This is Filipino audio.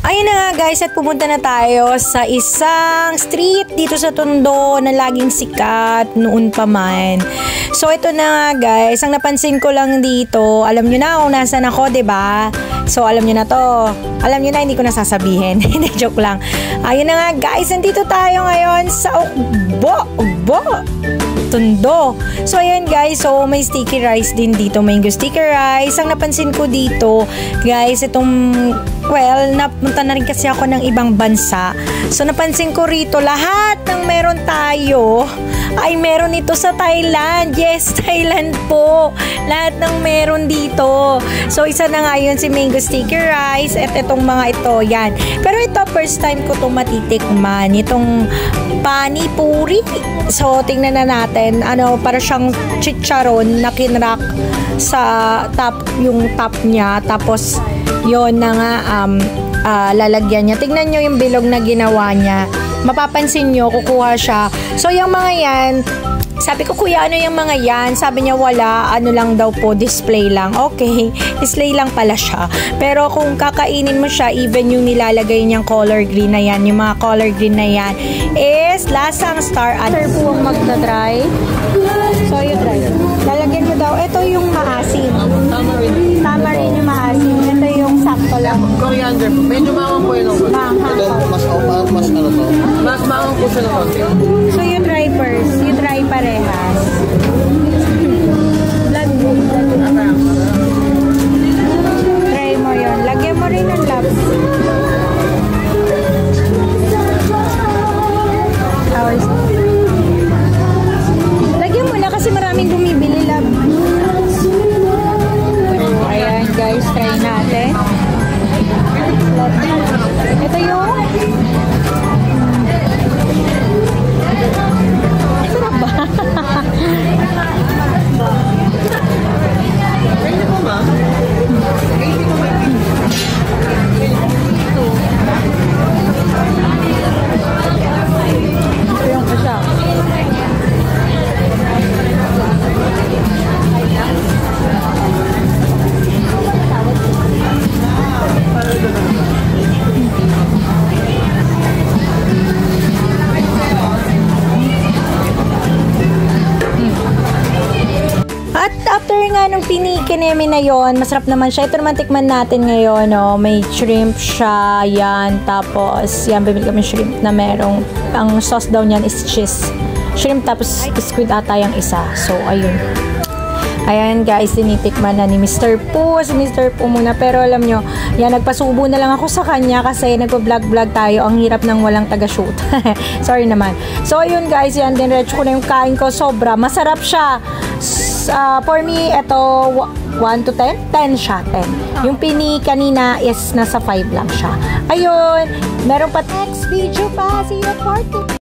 Ayun na nga guys, at pumunta na tayo sa isang street dito sa Tondo na laging sikat noon pa man. So ito na nga guys, ang napansin ko lang dito, alam nyo na kung nasan ako, 'di ba? So alam nyo na to. Alam nyo na, hindi ko na sasabihin. Hindi, joke lang. Ayun na nga guys, nandito tayo ngayon sa Ugbo, Tondo. So ayan guys, so may sticky rice din dito, mango sticky rice. Ang napansin ko dito guys, itong napunta na rin kasi ako ng ibang bansa. So napansin ko rito, lahat ng meron tayo ay meron ito sa Thailand. Yes, Thailand po. Lahat ng meron dito. So isa na nga yun si mango sticky rice at itong mga ito, yan. Pero ito first time ko itong matitikman, itong pani puri. So tingnan na natin, para siyang chicharon na kinrak sa top, yung top niya, tapos yon na nga lalagyan niya. Tignan nyo yung bilog na ginawa niya. Mapapansin nyo, kukuha siya. So yung mga yan, sabi ko, kuya, ano yung mga yan? Sabi niya, wala, lang daw po, display lang. Okay, display lang pala siya. Pero kung kakainin mo siya, even yung nilalagay niyang color green na yan, yung mga color green na yan, is lasang star anise. Sir po ang magdadry. So yung dry. Lalagyan mo daw, ito yung maasim. Tamarin yung maasim. Ito yung sakto lang. Coriander po. Medyo maangang po yun. Ito, mas maangang po siya ng konti. So yung dry first. Yung dry parehas. Try mo yun. Lagyan mo rin ng labs. Lagyan mo na kasi maraming bumibili lab. Ayan guys, try natin. Ito yung sarap ba? Ito yung kasya. At after nga nung pinikinemi na yon, masarap naman siya. Ito naman tikman natin ngayon, no? May shrimp siya, yan. Tapos, yan, bibili kami shrimp na merong, ang sauce daw niyan is cheese. Shrimp tapos squid ata yung isa. So, ayun. Ayan guys, tinitikman na ni Mr. Poo. Si Mr. Poo muna. Pero alam nyo, yan, nagpasubo na lang ako sa kanya kasi nagpa-vlog tayo. Ang hirap ng walang taga-shoot. Sorry naman. So, ayun guys, yan, dinretso ko na yung kain ko. Sobra, masarap siya. For me, ito 1 to 10? 10 siya, 10. Yung pini kanina is nasa 5 lang siya. Ayun, meron pa next video pa. See you at part 2.